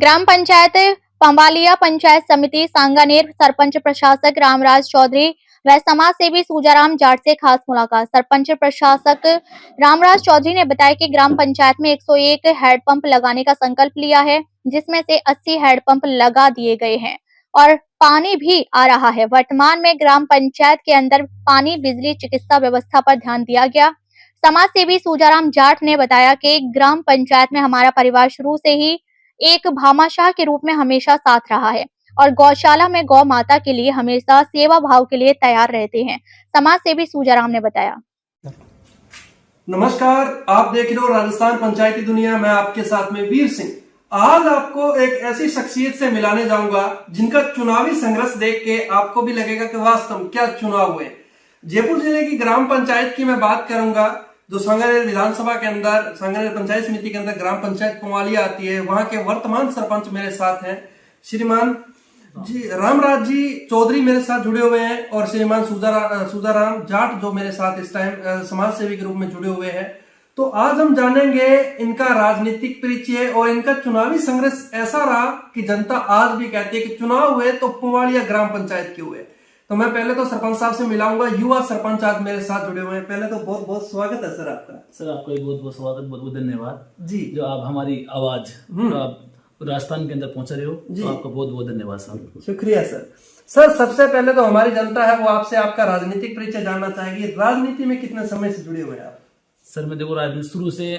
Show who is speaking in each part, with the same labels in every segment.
Speaker 1: ग्राम पंचायत पंबालिया पंचायत समिति सांगानेर सरपंच प्रशासक रामराज चौधरी व समाज सेवी सूजाराम जाट से खास मुलाकात। सरपंच प्रशासक रामराज चौधरी ने बताया कि ग्राम पंचायत में 101 हैंडपंप लगाने का संकल्प लिया है, जिसमें से 80 हैंडपंप लगा दिए गए हैं और पानी भी आ रहा है। वर्तमान में ग्राम पंचायत के अंदर पानी, बिजली, चिकित्सा व्यवस्था पर ध्यान दिया गया। समाज सेवी सूजाराम जाट ने बताया कि ग्राम पंचायत में हमारा परिवार शुरू से ही एक भामाशाह के रूप में हमेशा साथ रहा है और गौशाला में गौ माता के लिए हमेशा सेवा भाव के लिए तैयार रहते हैं। समाज सेवी सूजाराम ने बताया।
Speaker 2: नमस्कार, आप देख रहे हो राजस्थान पंचायती दुनिया। मैं आपके साथ में वीर सिंह। आज आपको एक ऐसी शख्सियत से मिलाने जाऊंगा जिनका चुनावी संघर्ष देख के आपको भी लगेगा कि वास्तव में क्या चुनाव हुए। जयपुर जिले की ग्राम पंचायत की मैं बात करूंगा, जो सांगानेर विधानसभा के अंदर, सांगानेर पंचायत समिति के अंदर ग्राम पंचायत पंबालिया आती है। वहां के वर्तमान सरपंच मेरे साथ हैं, श्रीमान जी रामराज जी चौधरी मेरे साथ जुड़े हुए हैं और श्रीमान सूजाराम जाट जो मेरे साथ इस टाइम समाज सेवी के रूप में जुड़े हुए हैं। तो आज हम जानेंगे इनका राजनीतिक परिचय और इनका चुनावी संघर्ष ऐसा रहा कि जनता आज भी कहती है कि चुनाव हुए तो पंबालिया ग्राम पंचायत के हुए। तो मैं पहले तो सरपंच साहब से मिलाऊंगा। युवा सरपंच आज मेरे साथ जुड़े हुए हैं। पहले तो बहुत बहुत स्वागत है सर आपका।
Speaker 3: सर आपका भी बहुत बहुत स्वागत, बहुत बहुत धन्यवाद
Speaker 2: जी,
Speaker 3: जो आप हमारी आवाज आप राजस्थान के अंदर पहुंचा रहे हो। तो आपका बहुत बहुत धन्यवाद सर।
Speaker 2: शुक्रिया सर। सर सबसे पहले तो हमारी जनता है वो आपसे आपका राजनीतिक परिचय जानना चाहेगी। राजनीति में कितने समय से जुड़े हुए हैं आप?
Speaker 3: सर मैं देखो राजनीति शुरू से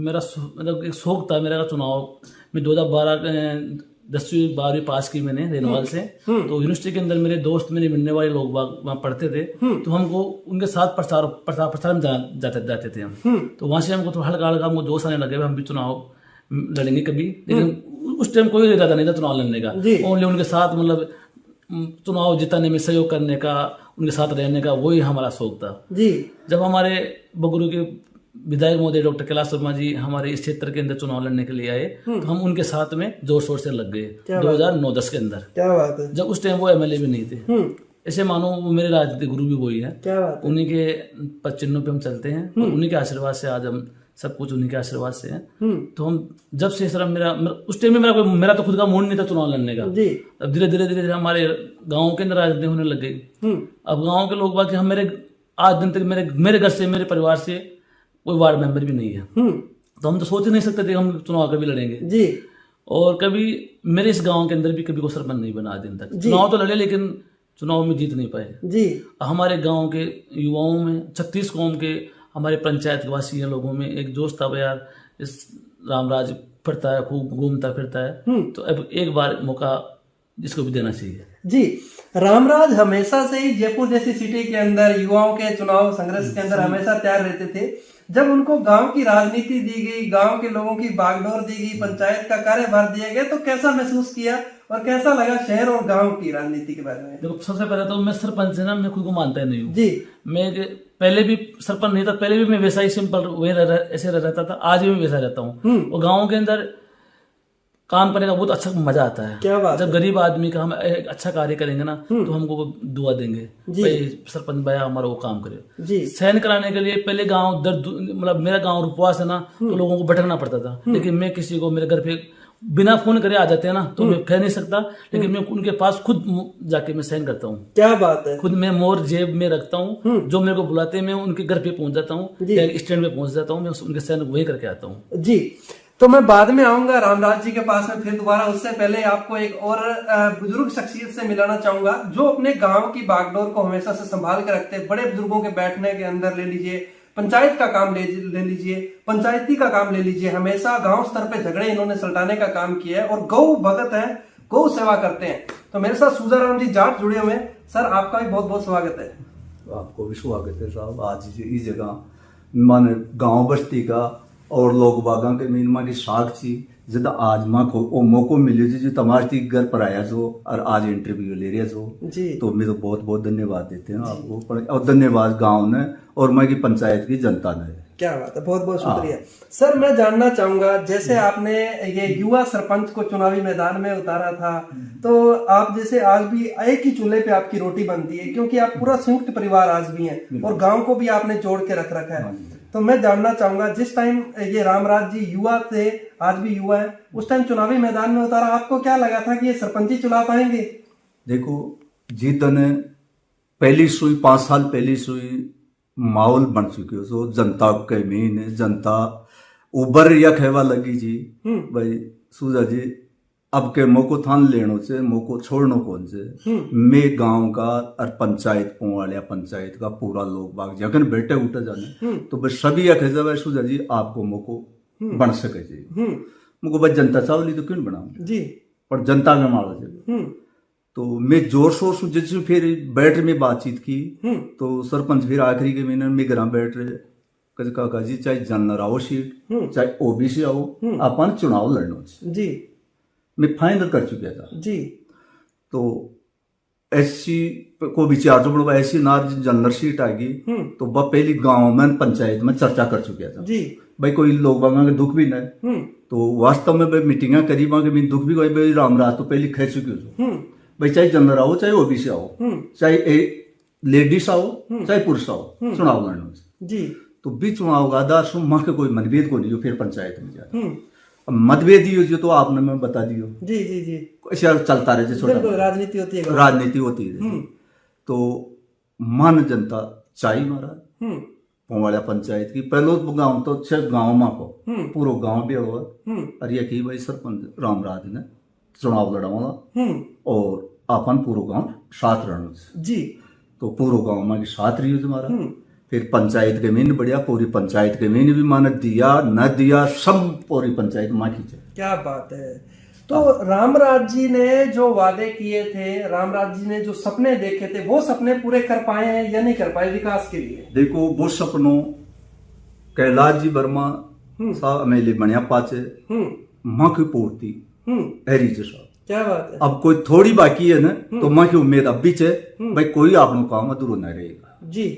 Speaker 3: मेरा मतलब एक शौक था मेरा चुनाव में। 2012 10वीं 12वीं पास की मैंने रेनवाल से। तो यूनिवर्सिटी के अंदर मेरे दोस्त, मेरे मिलने वाले लोग वहाँ पढ़ते थे, तो हमको उनके साथ प्रचार में जाते थे हम। तो वहां से हमको थोड़ा हल्का हल्का हमको जोश आने लगे, हम भी चुनाव लड़ेंगे कभी। लेकिन उस टाइम कोई इरादा नहीं था चुनाव लड़ने का, ओनली उनके साथ मतलब चुनाव जिताने में सहयोग करने का, उनके साथ रहने का, वही हमारा शौक था जी। जब हमारे बगरू के विधायक महोदय डॉक्टर कैलाश शर्मा जी हमारे इस क्षेत्र के अंदर चुनाव लड़ने के लिए आए, तो हम उनके साथ में जोर शोर से लग गए 2009-10 के अंदर। क्या बात है। जब उस टाइम वो एमएलए भी नहीं थे, ऐसे मानो वो मेरे राजनीतिक गुरु भी वही है। क्या बात है। उन्हीं के पद चिन्हों पे हम चलते हैं और उन्हीं के आशीर्वाद से आज हम सब कुछ उन्हीं के आशीर्वाद से है। तो हम जब से सर मेरा उस टाइम में मेरा तो खुद का मूड नहीं था चुनाव लड़ने का। अब धीरे धीरे हमारे गाँव के अंदर राजनीति होने लग गई। अब गाँव के लोग बाकी हम मेरे आज दिन तक मेरे घर से, मेरे परिवार से कोई वार्ड मेंबर भी नहीं है। तो हम तो सोच नहीं सकते थे हम चुनाव कभी लड़ेंगे जी। और कभी मेरे इस गांव के अंदर भी कभी कोई सरपंच नहीं बना आज दिन तक। चुनाव तो लड़े लेकिन चुनाव में जीत नहीं पाए जी। हमारे गांव के युवाओं में 36 कौम के हमारे पंचायत वासी लोगों में एक जोश था, यार इस रामराज फिरता है, खूब घूमता फिरता है, तो अब एक बार मौका जिसको भी देना चाहिए जी।
Speaker 2: रामराज हमेशा से ही जयपुर जैसी सिटी के अंदर युवाओं के चुनाव संघर्ष के अंदर हमेशा तैयार रहते थे। जब उनको गांव की राजनीति दी गई, गांव के लोगों की बागडोर दी गई, पंचायत का कार्यभार दिया गया, तो कैसा महसूस किया और कैसा लगा शहर और गांव की राजनीति के बारे में?
Speaker 3: देखो सबसे पहले तो मैं सरपंच है ना, मैं खुद को मानता ही नहीं हूँ जी। मैं पहले भी सरपंच नहीं था, पहले भी मैं वैसा ही सिंपल ऐसे रहता था, आज भी मैं वैसा रहता हूँ। और गाँव के अंदर काम करने का बहुत अच्छा मजा आता है। क्या बात। जब गरीब आदमी का हम एक अच्छा कार्य करेंगे ना, तो हमको वो दुआ देंगे भाई सरपंच भैया हमारा वो काम करे जी। सहन कराने के लिए पहले गांव दर्द, मतलब मेरा गांव रुपवास है ना, तो लोगों को भटकना पड़ता था। लेकिन मैं किसी को मेरे घर पे बिना फोन करे आ जाते हैं ना, तो मैं कह नहीं सकता, लेकिन मैं उनके पास खुद जाके मैं सहन करता हूँ। क्या बात है। खुद मैं मोर जेब में रखता हूँ, जो मेरे को बुलाते हैं मैं उनके घर पे पहुंच जाता हूँ, स्टैंड पे पहुंच जाता हूँ, मैं उनके सहन वही करके आता हूँ जी।
Speaker 2: तो मैं बाद में आऊंगा रामराज जी के पास में फिर दोबारा। उससे पहले आपको एक और बुजुर्ग शख्सियत से मिलाना चाहूंगा, जो अपने गांव की बागडोर को हमेशा से संभाल के रखते हैं। बड़े बुजुर्गों के बैठने के अंदर ले लीजिए, पंचायत का काम ले लीजिए, पंचायती का काम ले लीजिए, हमेशा गांव स्तर पे झगड़े इन्होंने सलटाने का काम किया है और गौ भगत है, गौ सेवा करते हैं। तो मेरे साथ सूजाराम जी जाट जुड़े हुए हैं। सर आपका भी बहुत बहुत स्वागत है।
Speaker 4: आपको भी स्वागत है साहब। आज इस जगह मन गाँव बस्ती का और लोग बागा के मीन मारी साख थी जब आज माँ को वो मौको मिले जी तुम्हारे घर पर आया जो और आज इंटरव्यू ले रहा जो जी। तो मैं तो बहुत बहुत धन्यवाद देते हैं आपको, और धन्यवाद गांव ने और मैं की पंचायत की जनता ने।
Speaker 2: क्या बात है, बहुत बहुत शुक्रिया। सर मैं जानना चाहूंगा, जैसे आपने ये युवा सरपंच को चुनावी मैदान में उतारा था, तो आप जैसे आज भी एक ही चूल्हे पे आपकी रोटी बनती है, क्योंकि आप पूरा संयुक्त परिवार आज भी हैं और गांव को भी आपने जोड़ के रख रखा है। तो मैं जानना चाहूंगा, जिस टाइम ये रामराज जी युवा थे, आज भी युवा है, उस टाइम चुनावी मैदान में उतारा, आपको क्या लगा था कि ये सरपंच ही चुना पाएंगे?
Speaker 4: देखो, जितने पहली सुई 5 साल पहली सुई माहौल बन चुके हो, सो जनता के मीन जनता उबर या खेवा लगी जी भाई सूजा जी अब के मोको थान लेनो से मोको छोड़नो कौन से मैं गांव का और पंचायत पोवालिया पंचायत का पूरा लोग बाग जगन बैठे उठे जाने तो बस सभी या खेजा भाई सूजा जी आपको मोको बन सके जी मुको बस जनता चावली तो क्यों बनाऊं जी, पर जनता में मारो जी। तो मैं जोर शोर से जैसे फिर बैठ में बातचीत की तो सरपंच फिर आखिरी के महीने में घर बैठ रहे कहे काका जी चाहे जनरल आओ सीट चाहे ओबीसी आओ अपन चुनाव लड़नो जी, मैं फाइनल कर चुका था जी। तो एससी को विचार जो बड़ा ऐसी ना जनरल सीट आएगी तो वह पहली गांव में पंचायत में चर्चा कर चुका था जी भाई कोई लोग बांगा के दुख भी नहीं तो वास्तव में भाई मीटिंगा करी बांगे दुख भी कोई भाई रामराज तो पहली खेच चुकी हो भाई चाहे जनरल आओ चाहे ओबीसी आओ चाहे लेडीज आओ चाहे पुरुष आओ चुनाव लड़ना जी। तो भी चुनाव का आधार सुन माँ के कोई मतभेद को नहीं हो फिर पंचायत में जा मतभेद ही हो जो तो आपने मैं बता दियो जी जी जी ऐसा चलता रहे छोटा राजनीति होती है तो मान जनता चाई महाराज पोवालिया पंचायत की पहलो गांव तो 6 गांव माँ को पूरा गांव भी हुआ और ये की भाई सरपंच रामराज ने चुनाव लड़ाऊंगा और अपन पूरा गांव साथ रहना जी। तो पूरा गांव में साथ रही हमारा फिर पंचायत के मीन बढ़िया पूरी पंचायत के मीन भी मान दिया न दिया सब पूरी पंचायत माँ खींचे। क्या बात है।
Speaker 2: तो रामराज जी ने जो वादे किए थे, रामराज जी ने जो सपने देखे थे, वो सपने पूरे कर पाए हैं या नहीं कर पाए विकास के लिए?
Speaker 4: देखो वो सपनों कैलाश जी वर्मा साहब मेले बढ़िया पाचे माँ की पूर्ति हरी जैसा।
Speaker 2: क्या बात है।
Speaker 4: अब कोई थोड़ी बाकी है ना तो माँ की उम्मीद अब भी है भाई कोई आपनो काम अधूरा नहीं रहेगा जी,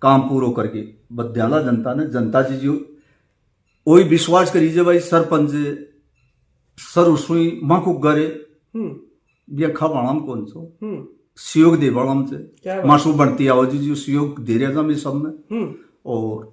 Speaker 4: काम पूरा करके बद्याला जनता ने जनता जी जो वही विश्वास करीजे भाई सरपंच सर उसमें माँ को गरे ये खबाणाम कौन सो सहयोग दे बाणाम से मासू बनती आओ जी जो सहयोग दे रहा था मैं सब में और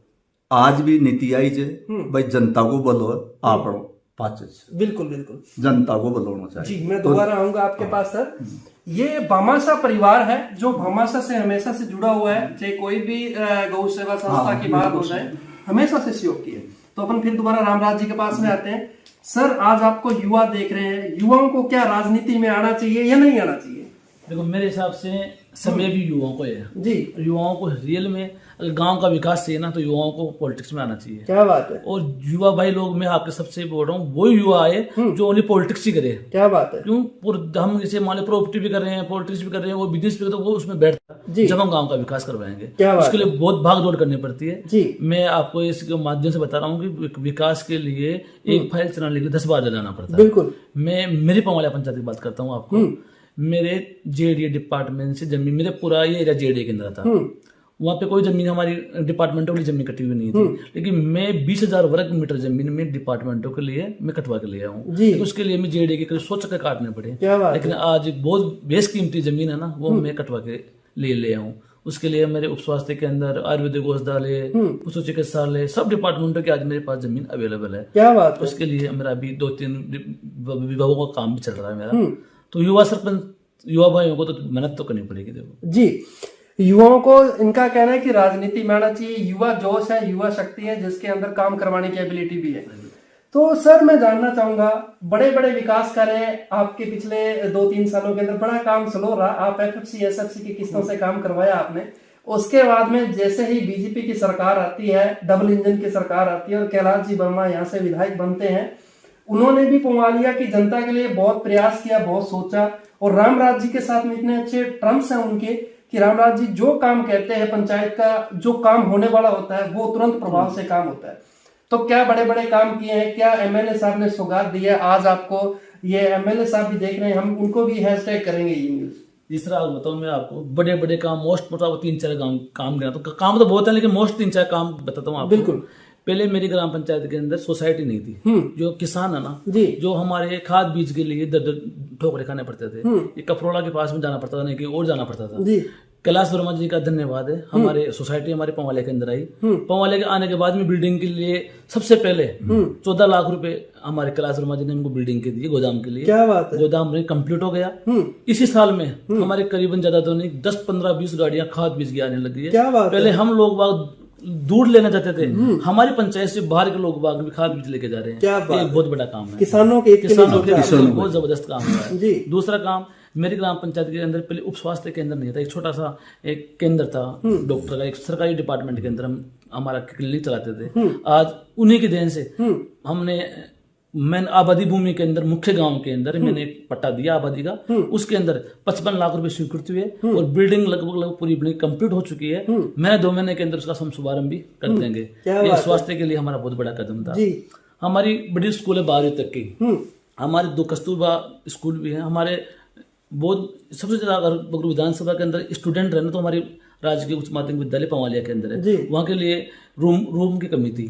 Speaker 4: आज भी नीति आई जे भाई जनता को बोलो आप
Speaker 2: बिल्कुल बिल्कुल जनता
Speaker 4: को बोलना चाहिए
Speaker 2: जी। मैं दोबारा आऊंगा आपके पास सर। ये भामाशाह परिवार है जो भामाशाह से हमेशा से जुड़ा हुआ है, चाहे कोई भी गौ सेवा संस्था की बात हो जाए हमेशा से सहयोग किए। तो अपन फिर दोबारा रामराज जी के पास में आते हैं। सर आज आपको युवा देख रहे हैं, युवाओं को क्या राजनीति में आना चाहिए या नहीं आना चाहिए?
Speaker 3: देखो मेरे हिसाब से समय भी युवाओं को है जी, युवाओं को रियल में अगर गांव का विकास चाहिए ना तो युवाओं को पॉलिटिक्स में आना चाहिए।
Speaker 2: क्या बात है।
Speaker 3: और युवा भाई लोग मैं आपके सबसे बोल रहा हूँ वो युवा आए जो ओनली पॉलिटिक्स ही करे।
Speaker 2: क्या बात है।
Speaker 3: क्यों हम जैसे मान लो प्रॉपर्टी भी कर रहे हैं पॉलिटिक्स भी कर रहे हैं वो बिजनेस भी कर रहे हैं वो उसमें बैठता जब हम गाँव का विकास करवाएंगे उसके लिए बहुत भाग दौड़ करनी पड़ती है जी। मैं आपको इसके माध्यम से बता रहा हूँ कि विकास के लिए एक फाइल चलाने के लिए 10 बार जाना पड़ता है। बिल्कुल मैं मेरी पोवालिया पंचायत की बात करता हूँ आपको, मेरे जेडीए डिपार्टमेंट से जमीन मेरे पूरा ये एरिया जेडीए के अंदर था, वहाँ पे कोई जमीन हमारी डिपार्टमेंटों के लिए जमीन कटी हुई नहीं थी, लेकिन मैं 20,000 वर्ग मीटर जमीन में डिपार्टमेंटों के लिए मैं कटवा के ले आऊँ। उसके लिए मैं जेडीए के करीब 100 चक्कर काटने पड़े, लेकिन आज बहुत बेशकीमती जमीन है ना वो मैं कटवा के ले आऊँ। उसके लिए मेरे उप स्वास्थ्य के अंदर आयुर्वेदिक औषधालय पशु चिकित्सालय सब डिपार्टमेंटों की आज मेरे पास जमीन अवेलेबल है।
Speaker 2: क्या बात है।
Speaker 3: उसके लिए मेरा अभी 2-3 विभागों का काम भी चल रहा है मेरा। तो युवा सरपंच युवा भाइयों को तो मेहनत तो करनी पड़ेगी। देखो
Speaker 2: जी, युवाओं को इनका कहना है कि राजनीति में आना चाहिए, युवा जोश है, युवा शक्ति है जिसके अंदर काम करवाने की एबिलिटी भी है। तो सर मैं जानना चाहूंगा बड़े बड़े विकास कार्य आपके पिछले 2-3 सालों के अंदर बड़ा काम स्लो रहा, आप एफएफसी एसएफसी की किस्तों से काम करवाया आपने, उसके बाद में जैसे ही बीजेपी की सरकार आती है, डबल इंजन की सरकार आती है और कैलाश जी वर्मा यहाँ से विधायक बनते हैं, उन्होंने भी पोवालिया की जनता के लिए बहुत प्रयास किया, बहुत सोचा और रामराज जी के साथ में इतने अच्छे टर्म्स हैं उनके कि रामराज जी जो काम कहते हैं पंचायत का जो काम होने वाला होता है वो तुरंत प्रभाव से काम होता है। तो क्या बड़े बड़े काम किए हैं, क्या एमएलए साहब ने सौगात दी है? आज आपको ये एमएलए साहब भी देख रहे हैं, हम उनको भी हैशटैग करेंगे ये न्यूज।
Speaker 3: जिस तरह बताऊं मैं आपको बड़े बड़े काम मोस्ट मतलब 3-4 काम गिना तो काम तो बहुत है लेकिन मोस्ट 3-4 काम बताता हूँ आपको। बिल्कुल। पहले मेरी ग्राम पंचायत के अंदर सोसाइटी नहीं थी, जो किसान है ना जी, जो हमारे खाद बीज के लिए ठोकरे खाने पड़ते थे, ये कपरोड़ा के पास में जाना पड़ता था नहीं कि और जाना पड़ता था जी। कैलाश वर्मा जी का धन्यवाद है। हमारे सोसाइटी हमारे पवाले के अंदर आई। पवाले के आने के बाद में बिल्डिंग के लिए सबसे पहले 14 लाख रुपए हमारे कैलाश वर्मा जी ने हमको बिल्डिंग के दिए, गोदाम के लिए।
Speaker 2: क्या बात है।
Speaker 3: गोदाम में कंप्लीट हो गया। इसी साल में हमारे करीबन ज्यादा तो नहीं 10, 15, 20 गाड़ियां खाद बीज की आने लगी है।
Speaker 2: क्या बात है।
Speaker 3: पहले हम लोग बाग दूर लेना चाहते थे, हमारी पंचायत से बाहर के लोग बाग भी खाद बीज लेके जा रहे हैं।
Speaker 2: क्या बात
Speaker 3: ये एक बहुत बड़ा काम है।
Speaker 2: किसानों के
Speaker 3: किसानों के लिए बहुत जबरदस्त काम है।
Speaker 2: जी।
Speaker 3: दूसरा काम, मेरी ग्राम पंचायत के अंदर पहले उप स्वास्थ्य केंद्र नहीं था, एक छोटा सा एक केंद्र था डॉक्टर का, एक सरकारी डिपार्टमेंट के अंदर हम हमारा क्लिनिक चलाते थे। आज उन्हीं की देन से हमने मैंने आबादी भूमि के अंदर मुख्य गांव के अंदर मैंने एक पट्टा दिया आबादी का, उसके अंदर 55 लाख रुपए स्वीकृत हुए और बिल्डिंग लगभग पूरी बिल्डिंग कंप्लीट हो चुकी है। मैंने 2 महीने के अंदर उसका हम शुभारंभ भी कर देंगे। ये स्वास्थ्य के लिए हमारा बहुत बड़ा कदम था। हमारी बड़ी स्कूल है 12वीं तक की, हमारे 2 कस्तूरबा स्कूल भी है। हमारे बहुत सबसे ज्यादा अगर बगरू विधानसभा के अंदर स्टूडेंट रहना तो हमारी राजकीय उच्च माध्यमिक विद्यालय पवालिया के अंदर है। वहां के लिए रूम की कमी थी।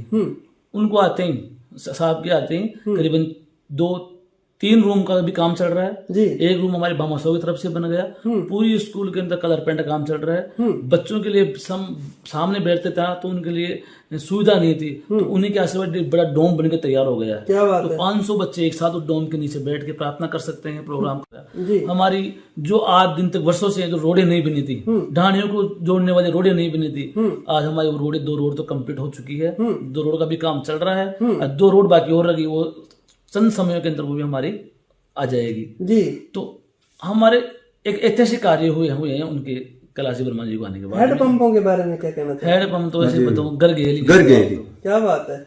Speaker 3: उनको आते ही साहब के आते ही करीबन 2-3 रूम का भी काम चल रहा है। एक रूम हमारे भामाशाह की तरफ से बन गया। पूरी स्कूल के अंदर कलर पेंट का काम चल रहा है। बच्चों के लिए सामने बैठते था तो उनके लिए सुविधा नहीं थी, तो उन्हीं के आशीर्वाद बड़ा डोम बनकर तैयार हो गया है। तो 500 बच्चे एक साथ उस डोम के नीचे बैठ के प्रार्थना कर सकते हैं। प्रोग्राम का हमारी जो आज दिन तक वर्षों से जो रोडें नहीं बनी थी, ढाणियों को जोड़ने वाली रोडें नहीं बनी थी, आज हमारी रोडें 2 रोड तो कंप्लीट हो चुकी है। 2 रोड का भी काम चल रहा है और 2 रोड बाकी और रही, वो चंद समय के अंदर वो भी हमारी आ जाएगी। जी। तो हमारे एक ऐतिहासिक कार्य हुए हैं उनके कैलाश वर्मा जी को आने के बाद।
Speaker 2: हैंडपंपों के बारे में क्या कहना चाहिए?
Speaker 3: हैंडपंप तो ऐसे बताऊं गरगेली।
Speaker 2: क्या बात है।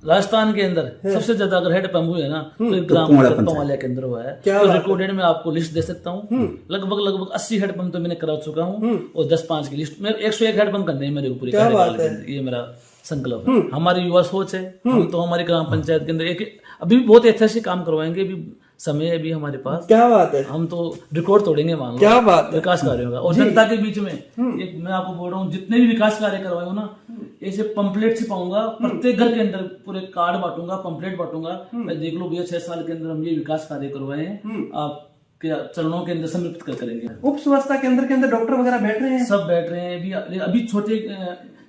Speaker 3: राजस्थान के अंदर सबसे ज्यादा अगर हैंडपंप हुए ना तो एक ग्राम पवालिया के अंदर हुआ है। तो रिकॉर्डेड में आपको लिस्ट दे सकता हूँ। लगभग 80 हैंडपंप तो मैंने करा चुका हूँ और 10-5 की लिस्ट में 101 हैंडपंप करने हैं मेरे ऊपर। ये मेरा संकल्प है। हमारी युवा सोच है। हम तो हमारी ग्राम पंचायत के अंदर एक अभी भी बहुत ऐतिहासिक काम करवाएंगे। अभी समय है भी हमारे पास। क्या बात है। हम तो रिकॉर्ड तोड़ेंगे मान लो। क्या बात है। विकास कार्यों का और जनता के बीच में एक मैं आपको बोल रहा हूँ, जितने भी विकास कार्य करवाए हो ना, ऐसे पंपलेट छिपाऊंगा प्रत्येक घर के अंदर, पूरे कार्ड बांटूंगा, पंपलेट बांटूंगा। मैं देख लो भैया 6 साल के अंदर हम ये विकास कार्य करवाए हैं, आप चरणों के अंदर सम्मिलित करेंगे।
Speaker 2: उप स्वास्थ्य केंद्र के अंदर डॉक्टर वगैरह बैठ रहे हैं,
Speaker 3: सब बैठ रहे हैं। अभी छोटे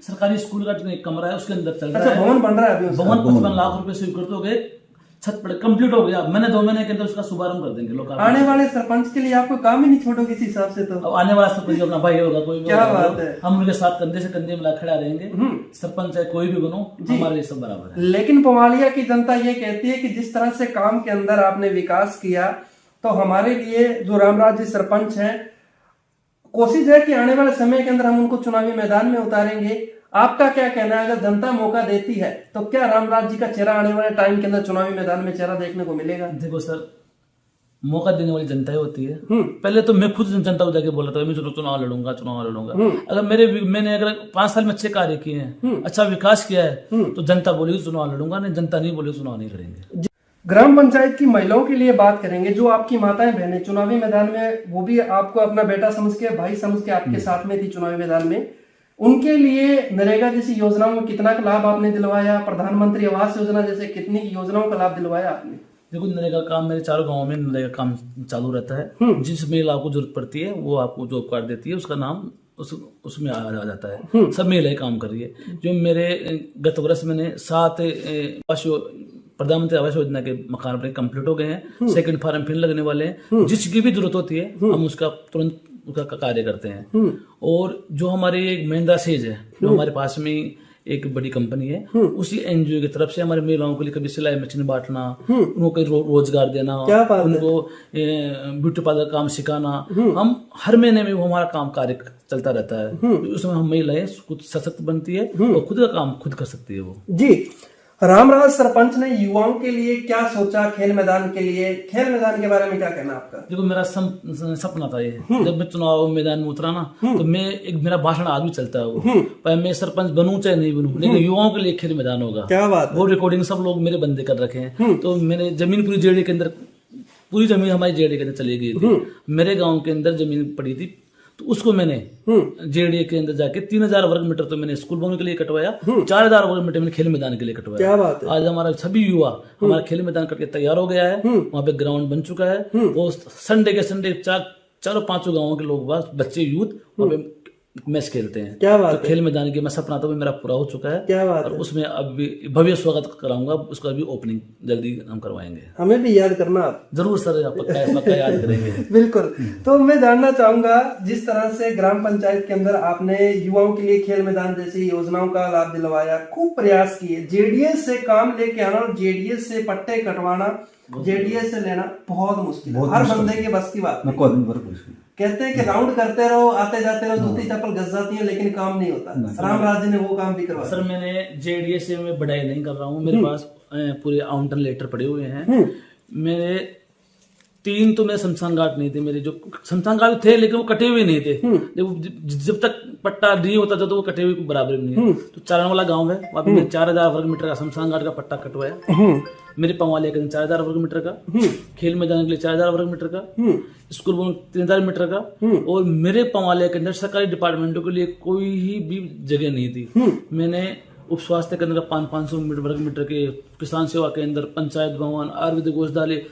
Speaker 3: सरकारी स्कूल का एक कमरा है उसके अंदर चल रहा है।
Speaker 2: भवन बन रहा है।
Speaker 3: भवन 55 लाख रुपए स्वीकृत हो गए, छत पर कंप्लीट हो गया। मैंने 2 महीने के अंदर उसका शुभारंभ कर देंगे लोग।
Speaker 2: आने वाले सरपंच के लिए आपको काम ही नहीं छोड़ोगे किसी हिसाब से। तो
Speaker 3: अब आने वाला सरपंच अपना भाई होगा, कोई भी।
Speaker 2: क्या बात है।
Speaker 3: हम उनके साथ कंधे से कंधे मिला खड़ा रहेंगे। सरपंच चाहे कोई भी बनो, हमारे लिए सब बराबर है।
Speaker 2: लेकिन पवालिया की जनता ये कहती है कि जिस तरह से काम के अंदर आपने विकास किया, तो हमारे लिए जो रामराज जी सरपंच हैं, कोशिश है कि आने वाले समय के अंदर हम उनको चुनावी मैदान में उतारेंगे। आपका क्या कहना है, अगर जनता मौका देती है तो क्या रामराज जी का चेहरा आने वाले टाइम के अंदर चुनावी मैदान में चेहरा देखने को मिलेगा?
Speaker 3: देखो सर, मौका देने वाली जनता ही होती है। पहले तो मैं खुद जनता को जाके बोला था मैं चुनाव लड़ूंगा। अगर मैंने अगर 5 साल में अच्छे कार्य किए हैं, अच्छा विकास किया है, तो जनता बोलेगी चुनाव लड़ूंगा, नहीं जनता नहीं बोलेगी चुनाव नहीं लड़ेंगे।
Speaker 2: ग्राम पंचायत की महिलाओं के लिए बात करेंगे। जो आपकी माताएं बहनें चुनावी मैदान में, वो भी आपको अपना बेटा समझ के, भाई समझ के आपके साथ में थी चुनावी मैदान में, उनके लिए नरेगा जैसी योजनाओं में कितना का लाभ आपने दिलवाया? प्रधानमंत्री आवास योजना जैसे कितनी योजनाओं का लाभ दिलवाया आपने?
Speaker 3: देखो, नरेगा काम मेरे 4 गांवों में नरेगा काम चालू रहता है। जिस महिला को जरूरत पड़ती है वो आपको जॉब कार्ड देती है, उसका नाम उसमें आ जाता है। सब महिलाएं काम कर रही है। जो मेरे गत वर्ष मैंने 7 प्रधानमंत्री आवास योजना के मकान अपने कंप्लीट हो गए हैं। सेकंड फार्म फिर लगने वाले हैं। जिसकी भी जरूरत होती है हम उसका तुरंत उसका कार्य करते हैं। और जो हमारे महिंद्रा सेज है, जो हमारे पास में एक बड़ी कंपनी है, उसी एनजीओ की तरफ से हमारे महिलाओं के लिए कभी सिलाई मशीन बांटना, उनको कोई रोजगार देना, उनको ब्यूटी पार्लर काम सिखाना, हम हर महीने में वो हमारा काम कार्य चलता रहता है। उसमें हम महिलाएं खुद सशक्त बनती है और खुद का काम खुद कर सकती है। वो
Speaker 2: जी, रामराज सरपंच ने युवाओं के लिए क्या सोचा? खेल मैदान के लिए, खेल मैदान के बारे में क्या कहना आपका?
Speaker 3: देखो, मेरा सपना था ये, जब मैं चुनाव मैदान में उतरा ना, तो मैं एक मेरा भाषण आज भी चलता है वो, पर मैं सरपंच बनूं चाहे नहीं बनूं, लेकिन युवाओं के लिए खेल मैदान होगा।
Speaker 2: क्या बात है।
Speaker 3: वो रिकॉर्डिंग सब लोग मेरे बंदे कर रखे हैं। तो मैंने जमीन पूरी जेडी के अंदर, पूरी जमीन हमारी जेडी के अंदर चली गई थी। मेरे गाँव के अंदर जमीन पड़ी थी, तो उसको मैंने जेडीए के अंदर जाके 3000 वर्ग मीटर तो मैंने स्कूल बनने के लिए कटवाया, 4000 वर्ग मीटर मैंने खेल मैदान के लिए कटवाया।
Speaker 2: क्या बात है।
Speaker 3: आज हमारा सभी युवा हमारा खेल मैदान करके तैयार हो गया है। वहाँ पे ग्राउंड बन चुका है। वो संडे के संडे 4-5 गाँवों के लोग बच्चे यूथ वहाँ पे मैच खेलते हैं।
Speaker 2: क्या बात
Speaker 3: तो खेल मैदान की मैं सपना तो मेरा पूरा हो चुका है।
Speaker 2: क्या बात
Speaker 3: और
Speaker 2: है।
Speaker 3: उसमें अभी भव्य स्वागत कराऊंगा, उसका भी ओपनिंग जल्दी हम करवाएंगे।
Speaker 2: हमें भी याद करना आप।
Speaker 3: जरूर सर, पक्का याद करेंगे।
Speaker 2: बिल्कुल। तो मैं जानना चाहूंगा, जिस तरह से ग्राम पंचायत के अंदर आपने युवाओं के लिए खेल मैदान जैसी योजनाओं का लाभ दिलवाया, खूब प्रयास किए, जेडीएस से काम लेके आना और जेडीएस से पट्टे कटवाना, जेडीएस से लेना बहुत मुश्किल है, हर बंदे के बस की बात नहीं। कहते हैं कि राउंड करते रहो, आते जाते रहो, जूती चप्पल घस जाती है, लेकिन काम नहीं होता। रामराज जी ने वो काम भी करवाया।
Speaker 3: सर मैंने जेडीएस से मैं बढ़ाई नहीं कर रहा हूँ, मेरे पास पूरे आउंटन लेटर पड़े हुए हैं। मेरे 3 तो मेरे शमशान घाट नहीं थे, मेरे जो शमशान घाट थे लेकिन वो कटे हुए नहीं थे। जब तक पट्टा नहीं होता था तो वो कटे हुए बराबर नहीं। तो चारण वाला गांव है, वहां पे मैंने 4000 वर्ग मीटर का शमशान घाट का पट्टा कटवाया। मेरे पवालिया के 4000 वर्ग मीटर का, खेल मैदान के लिए 4000 वर्ग मीटर का, स्कूल भवन 3000 मीटर का। और मेरे पवालिया के अंदर सरकारी डिपार्टमेंटों के लिए कोई भी जगह नहीं थी। मैंने उप स्वास्थ्य केंद्र का 500 वर्ग मीटर के, किसान सेवा केंद्र, पंचायत भवन, आयुर्वेदिक औषधालय,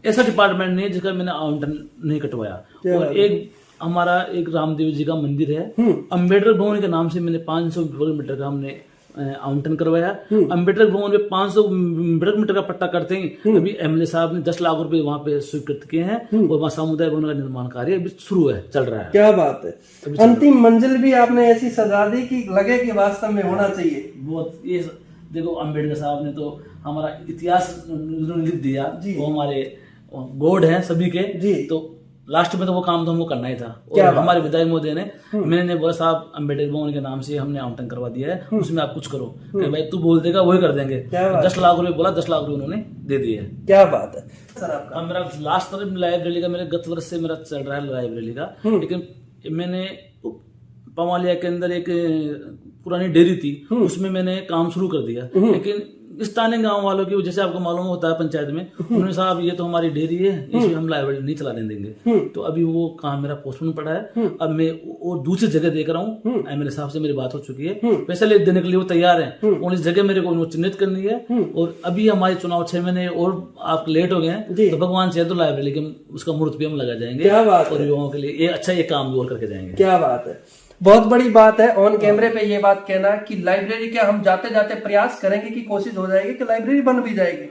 Speaker 3: ऐसा डिपार्टमेंट नहीं है जिसका मैंने आवंटन नहीं कटवाया। और एक हमारा एक रामदेव जी का मंदिर है, अंबेडकर भवन के नाम से मैंने 500 वर्ग मीटर का हमने आवंटन करवाया। अंबेडकर भवन में 500 वर्ग मीटर का पट्टा करते ही अभी एमएलए साहब ने 10 लाख रुपए वहां पे स्वीकृत किए हैं और वहां समुदाय भवन का निर्माण कार्य अभी शुरू है, चल रहा है।
Speaker 2: क्या बात है। अंतिम मंजिल भी आपने ऐसी सजा दी कि लगे कि वास्तव में होना चाहिए।
Speaker 3: बहुत ये देखो, अंबेडकर साहब ने तो हमारा इतिहास लिख दिया, वो हमारे गॉड हैं सभी के जी। तो लास्ट में तो वो काम तो हमको करना ही था। और हमारे विधायक महोदय ने मैंने बोला साहब अम्बेडकर भवन के नाम से हमने आवंटन करवा दिया है, उसमें आप कुछ करो। भाई तू बोल देगा वही कर देंगे। 10 लाख रुपए बोला, 10 लाख रुपए उन्होंने दे दिए।
Speaker 2: क्या बात है सर। आपका
Speaker 3: मेरा लास्ट लाइब्रेरी का मेरे गत वर्ष से मेरा चल रहा है लाइब्रेरी का, लेकिन मैंने पवालिया के अंदर एक पुरानी डेयरी थी, उसमें मैंने काम शुरू कर दिया। लेकिन स्थानीय गांव वालों की वजह से, आपको मालूम होता है पंचायत में, उन्होंने साहब ये तो हमारी डेयरी है, इसमें हम लाइब्रेरी नहीं चलाने देंगे। तो अभी वो काम मेरा पोस्टपोन पड़ा है। अब मैं और दूसरी जगह देख रहा हूँ। एमएलए साहब से मेरी बात हो चुकी है, पैसा ले देने के लिए वो तैयार है। और इस जगह मेरे को चिन्हित करनी है। और अभी हमारे चुनाव 6 महीने और आप लेट हो गए हैं, तो भगवान चाहे तो लाइब्रेरी के उसका मुहूर्त भी हम लगा जाएंगे और युवाओं के लिए ये अच्छा ये काम भी और करके जाएंगे।
Speaker 2: क्या बात है, बहुत बड़ी बात है ऑन कैमरे पे ये बात कहना कि लाइब्रेरी क्या हम जाते जाते प्रयास करेंगे कि कोशिश हो जाएगी कि लाइब्रेरी बन भी जाएगी।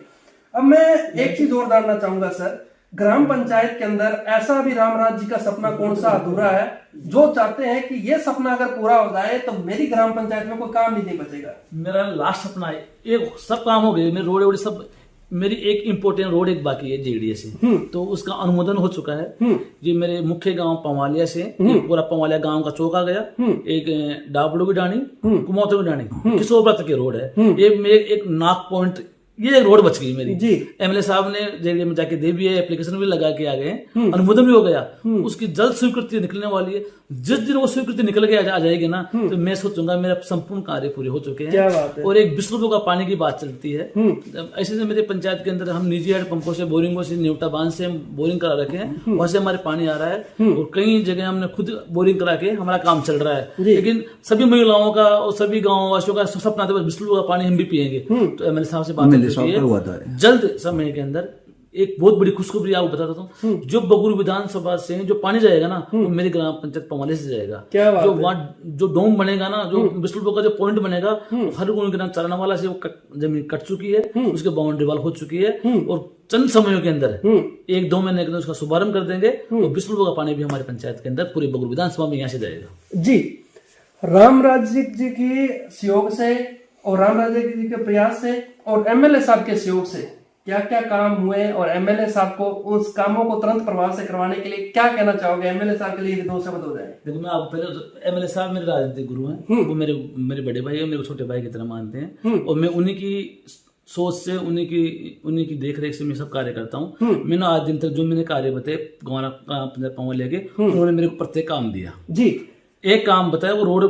Speaker 2: अब मैं एक चीज और जानना चाहूंगा सर, ग्राम पंचायत के अंदर ऐसा भी रामराज जी का सपना कौन सा अधूरा है जो चाहते हैं कि ये सपना अगर पूरा हो जाए तो मेरी ग्राम पंचायत में कोई काम ही नहीं बचेगा?
Speaker 3: मेरा लास्ट सपना है, ये सब काम हो गए, मेरे रोड वोड सब, मेरी एक इम्पोर्टेंट रोड एक बाकी है जेडीएस से, तो उसका अनुमोदन हो चुका है। ये मेरे मुख्य गांव पवालिया से पूरा पवालिया गांव का चौक आ गया, एक डाबड़ू की डाणी, कुमौतों की डाणी, किशोर तक की रोड है। ये मेरे एक नाक पॉइंट, ये एक रोड बच गई मेरी जी। एमएलए साहब ने जेडीए में जाके दे भी है, एप्लीकेशन भी लगा के आ गए, अनुमोदन भी हो गया। उसकी जल्द स्वीकृति निकलने वाली है। जिस दिन वो स्वीकृति निकल के आ जाएगी ना, तो मैं सोचूंगा मेरा संपूर्ण कार्य पूरे हो चुके हैं। और एक 20 रुपए का पानी की बात चलती है। ऐसे से मेरे पंचायत के अंदर हम निजी हेड पंपों से, बोरिंगों से, न्यूटा बांध से हम बोरिंग करा रखे हैं, वहां से हमारे पानी आ रहा है। और कई जगह हमने खुद बोरिंग करा के हमारा काम चल रहा है। लेकिन सभी महिलाओं का और सभी गाँव वासियों का सपना था 20 रुपए का पानी हम भी पियेंगे। तो एमएलए साहब से बात जल्द समय के अंदर एक बहुत बड़ी खुशखबरी आपको बताता हूँ, जो बगुर विधानसभा से जो पानी जाएगा ना, वो मेरी ग्राम पंचायत पवाले से जाएगा। जो वहाँ जो डोम बनेगा ना, जो बिस्कुट का जो पॉइंट बनेगा, हर गुण के नाम चलने वाला से वो जमीन कट चुकी है, उसके बाउंड्री वाल हो चुकी है। और चंद समयों के अंदर 1-2 महीने के अंदर उसका शुभारंभ कर देंगे। और बिस्कुट का पानी भी हमारे पंचायत के अंदर पूरे बगुर विधानसभा में यहाँ से जाएगा
Speaker 2: जी। रामराज जी के सहयोग से और रामराज जी के प्रयास से और एमएलए साहब के सहयोग से क्या क्या काम हुए, और एमएलए साहब को उस कामों को तुरंत प्रभाव से करवाने के लिए क्या कहना चाहोगे? एमएलए साहब के लिए 2 शब्द हो जाए।
Speaker 3: देखो, मैं आपको पहले एमएलए साहब मेरे राजनीतिक गुरु हैं, वो मेरे बड़े भाई है, मेरे छोटे भाई की तरह मानते हैं। और मैं उन्हीं की सोच से, उन्हीं की देख रेख से मैं सब कार्य करता हूँ। मैंने आज दिन तक जो मैंने कार्य बताए पवालिया के, उन्होंने मेरे को प्रत्येक काम दिया जी। एक काम बताया, वो रोड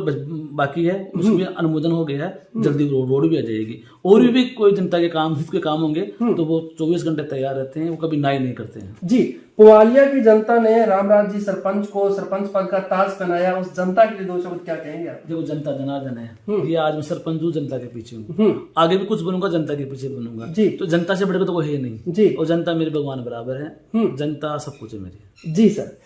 Speaker 3: बाकी है, उसमें अनुमोदन हो गया है, जल्दी रोड भी आ जाएगी। और भी कोई जनता के काम, हित के काम होंगे तो वो 24 घंटे तैयार रहते हैं, वो कभी नाई नहीं करते हैं जी। पवालिया की जनता ने रामराज जी सरपंच को सरपंच पद का ताज पहनाया, उस जनता के लिए 2 शब्द क्या कहेंगे आप? देखो, जनता जनार्दन है, ये आज मैं सरपंच हूँ, जनता के पीछे हूँ, आगे भी कुछ बनूंगा जनता के पीछे बनूंगा जी। तो जनता से बढ़कर तो कोई है नहीं जी। और जनता मेरे भगवान बराबर है, जनता सब कुछ है मेरी जी। सर,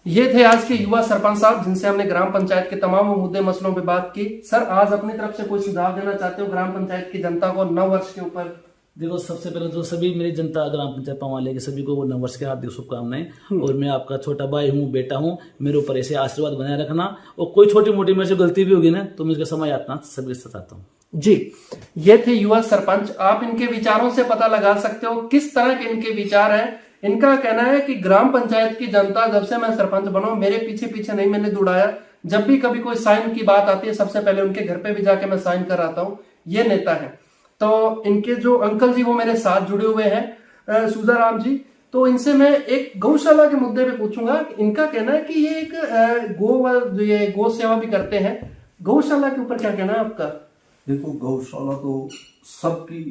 Speaker 2: ये थे आज के युवा सरपंच साहब जिनसे हमने ग्राम पंचायत के तमाम मुद्दे मसलों पे बात की। सर, आज अपनी तरफ से कोई सुझाव देना चाहते हो ग्राम पंचायत की जनता को 9 वर्ष के ऊपर?
Speaker 3: देखो, सबसे पहले तो सभी मेरी जनता ग्राम पंचायत पवाले के सभी को 9 वर्ष के हार्दिक शुभकामनाएं। और मैं आपका छोटा भाई हूँ, बेटा हूँ, मेरे ऊपर ऐसे आशीर्वाद बनाए रखना। और कोई छोटी मोटी मेरे से गलती भी होगी ना तो मैं इसका समय यातना सभी से चाहता हूँ।
Speaker 2: जी, ये थे युवा सरपंच। आप इनके विचारों से पता लगा सकते हो किस तरह के इनके विचार हैं। इनका कहना है कि ग्राम पंचायत की जनता जब से मैं सरपंच बना हूं, मेरे पीछे पीछे नहीं मैंने दौड़ाया। जब भी कभी कोई साइन की बात आती है सबसे पहले उनके घर पे भी जाके मैं साइन कराता हूं। ये नेता है। तो इनके जो अंकल जी वो मेरे साथ जुड़े हुए हैं, सूजाराम जी। तो इनसे मैं एक गौशाला के मुद्दे पे पूछूंगा। इनका कहना है कि ये एक गौ सेवा भी करते हैं। गौशाला के ऊपर क्या कहना है आपका?
Speaker 4: देखो, गौशाला तो सबकी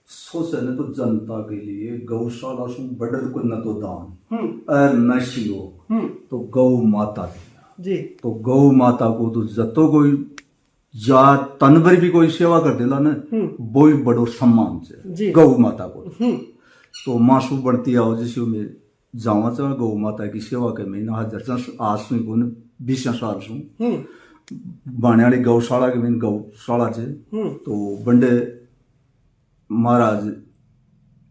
Speaker 4: सोच है ना, तो जनता के लिए गौशाला से बड़र को न तो दान न शियोग तो गौ माता
Speaker 2: जी। तो
Speaker 4: गौ माता को तो जतो कोई या तनबर भी कोई सेवा कर देला ना वो ही बड़ो सम्मान से गौ माता को। तो मासू बढ़ती आओ जैसे में जावा चाह गौ माता की सेवा के महीना हजार आज सुई को 20 साल सु बाने वाली गौशाला के में गौशाला से तो बंडे महाराज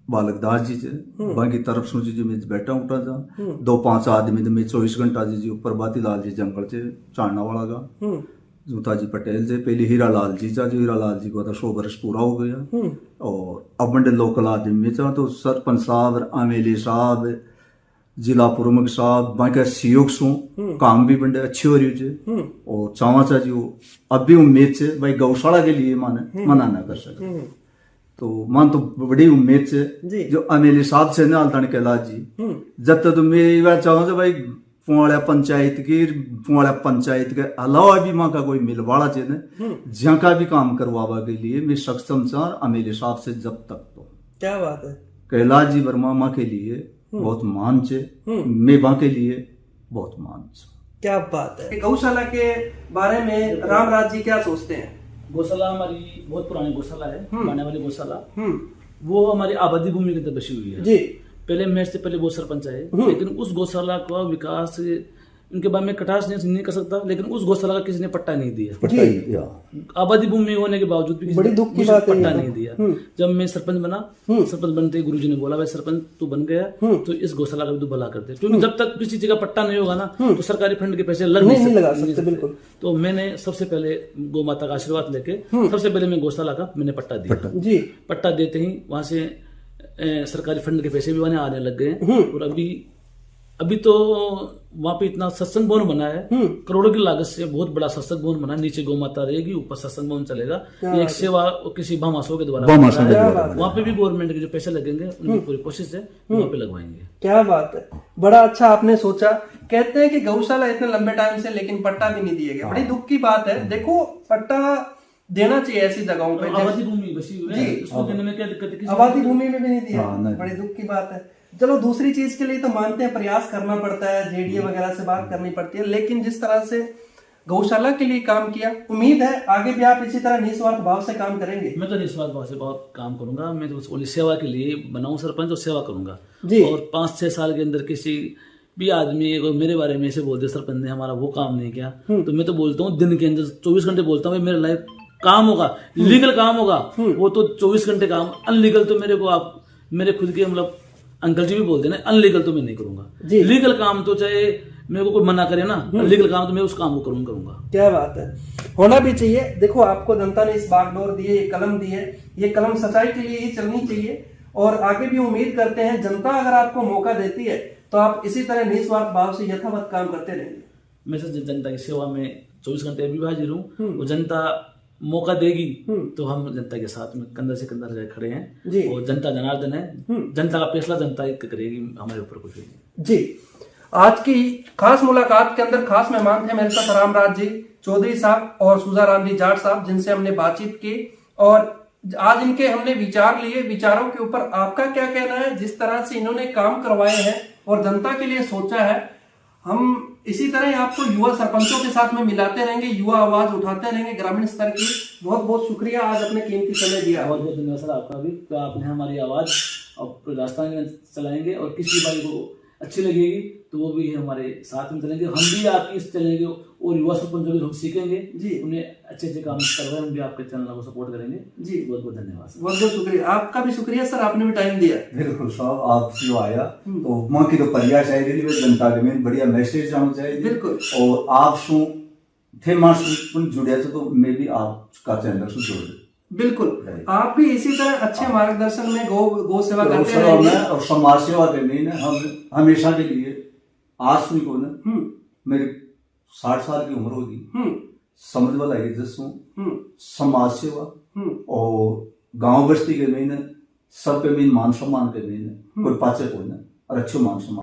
Speaker 4: बालकदास जी से बाकी तरफ सुन जी मैं बैठा उठा जा 2-5 आदमी तो मैं 24 घंटा जी ऊपर बाती लाल जी जंगल से चाणना वाला गा जूता जी पटेल से पहले हीरा लाल जी चा, जो हीरा लाल जी को 100 वर्ष पूरा हो गया। और अब बंडे लोकल आदमी में चाह तो सरपंच साहब, एमएलए साहब, जिला प्रमुख साहब, बाकी सहयोग सु काम भी बंडे अच्छे हो रही है। और चावा चा जी अब भी उम्मीद से भाई गौशाला के लिए मना ना कर सके। तो मान तो बड़ी उम्मीद से जो एमएलए साहब से ना अलतान कैलाश जी जब तक तो मैं चाहूँ भाई पुआड़ा पंचायत के अलावा भी माँ का कोई मिलवाड़ा चाहिए जहाँ का भी काम करवावा के लिए मैं सक्षम चार एमएलए साहब से जब तक। तो
Speaker 2: क्या बात है,
Speaker 4: कैलाश जी वर्मा माँ के लिए बहुत मान छे, मैं माँ के लिए बहुत मान छे।
Speaker 2: क्या बात है। गौशाला के बारे में रामराज जी क्या सोचते हैं?
Speaker 3: गौशाला हमारी बहुत पुरानी गौशाला है, माने वाली गौशाला। वो हमारी आबादी भूमि के अंदर बसी हुई है जी। पहले मेरे से पहले वो सरपंच आए, लेकिन उस गौशाला का विकास उनके बारे में कटाक्ष नहीं कर सकता, लेकिन उस गौशाला का किसी ने पट्टा नहीं दिया। आबादी भूमि होने के बावजूद भी किसी ने पट्टा नहीं दिया। जब मैं सरपंच बना, सरपंच बनते गुरुजी ने बोला भाई सरपंच तू बन गया तो इस गौशाला का भी तू भला कर दे, क्योंकि जब तक किसी जगह पट्टा नहीं होगा ना तो सरकारी फंड के पैसे लग नहीं लगा सकते। बिल्कुल। तो मैंने सबसे पहले गौ माता का आशीर्वाद लेके सबसे पहले मैं गौशाला का मैंने पट्टा दिया जी। पट्टा देते ही वहां से सरकारी फंड के पैसे भी वहां आने लग गए। और अभी तो वहां पे इतना सत्संग भवन बना है, करोड़ों की लागत से बहुत बड़ा सत्संग भवन बना। नीचे गौ माता रहेगी, ऊपर सत्संग भवन चलेगा। ये एक सेवा किसी भामाशो के द्वारा वहां पे भी गवर्नमेंट के जो पैसे लगेंगे उनकी पूरी कोशिश है वहां पे लगवाएंगे।
Speaker 2: क्या बात है, बड़ा अच्छा आपने सोचा। कहते हैं कि गौशाला इतने लंबे टाइम से लेकिन पट्टा भी नहीं दिया गया। बड़ी दुख की बात है। देखो, पट्टा देना चाहिए ऐसी जगहों पे।
Speaker 3: आबादी भूमि बसी हुई है, उसको देने में क्या दिक्कत है?
Speaker 2: आबादी भूमि में भी नहीं दिया, बड़ी दुख की बात है। चलो, दूसरी चीज के लिए तो मानते हैं प्रयास करना पड़ता है, जेडीए वगैरह से बात करनी पड़ती है, लेकिन जिस तरह से गौशाला के लिए काम किया, उम्मीद है आगे भी आप इसी तरह निस्वार्थ भाव से काम करेंगे।
Speaker 3: मैं तो निस्वार्थ भाव से बहुत काम करूंगा। मैं तो ओनली सेवा के लिए बनाऊं सरपंच और सेवा करूंगा। और 5-6 साल के अंदर किसी भी आदमी अगर मेरे बारे में ऐसे बोल दे सरपंच ने हमारा वो काम नहीं किया, तो मैं तो बोलता हूँ दिन के अंदर 24 घंटे बोलता हूँ मेरा लाइफ काम होगा, लीगल काम होगा, वो तो 24 घंटे काम। अनलीगल तो मेरे को आप मेरे खुद के मतलब अंकल जी भी बोलते ना, अनलीगल तो मैं नहीं करूंगा। लीगल काम तो चाहे मेरे को कोई मना करे ना, लीगल काम तो मैं उस काम को करूंगा।
Speaker 2: क्या बात है, होना भी चाहिए। देखो, आपको जनता ने इस बागडोर दी है, ये कलम दी है, ये कलम सच्चाई के लिए ही चलनी चाहिए। और आगे भी उम्मीद करते हैं जनता अगर आपको मौका देती है तो आप इसी तरह निस्वार्थ भाव से यथावत काम करते रहेंगे।
Speaker 3: मैं जनता की सेवा में 24 घंटे अभी हाजिर हूँ। वो जनता मौका देगी तो हम जनता के साथ में कंधा से कंधा रह खड़े हैं। और जनता जनार्दन है, जनता का फैसला जनता ही करेगी, हमारे ऊपर कुछ नहीं जी। आज की खास मुलाकात के अंदर खास मेहमान थे मेरे साथ रामराज जी चौधरी साहब और सूजाराम जी जाट साहब, जिनसे हमने बातचीत की और आज इनके हमने विचार लिए। विचारों के ऊपर आपका क्या कहना है? जिस तरह से इन्होंने काम करवाए हैं और जनता के लिए सोचा है, हम इसी तरह आपको युवा सरपंचों के साथ में मिलाते रहेंगे, युवा आवाज उठाते रहेंगे ग्रामीण स्तर की। बहुत बहुत शुक्रिया, आज अपने कीमती समय दिया। बहुत बहुत धन्यवाद सर आपका भी, तो आपने हमारी आवाज और राजस्थान में चलाएंगे और किसी भाई को अच्छी लगेगी तो वो भी हमारे साथ में चलेंगे, हम भी आपकी इस चैनल के और युवा सरपंचों को सीखेंगे
Speaker 2: जी।
Speaker 3: उन्हें अच्छे अच्छे काम करवाए, हम भी आपके चैनल को सपोर्ट करेंगे
Speaker 2: जी।
Speaker 3: बहुत बहुत धन्यवाद सर।
Speaker 2: बहुत बहुत शुक्रिया, आपका भी शुक्रिया सर, आपने भी टाइम दिया।
Speaker 4: बिल्कुल साहब, आप जो आया तो मां की तो परिया चाहिए जनता के में बढ़िया मैसेज जाना चाहिए
Speaker 2: बिल्कुल।
Speaker 4: और आप शू थे मां जुड़े तो मैं भी आपका चैनल से जुड़
Speaker 2: बिल्कुल, आप भी इसी तरह अच्छे मार्गदर्शन में गो सेवा करते
Speaker 4: और
Speaker 2: रहेंगे।
Speaker 4: और समाज सेवा करनी है हम हमेशा के लिए। आज सुनी को ना मेरी 60 साल की उम्र होगी, समझ वाला है जसू समाज सेवा और गांव बस्ती के महीने सबके मीन मान सम्मान के महीने कोई पाचे को ना और अच्छे मान सम्मान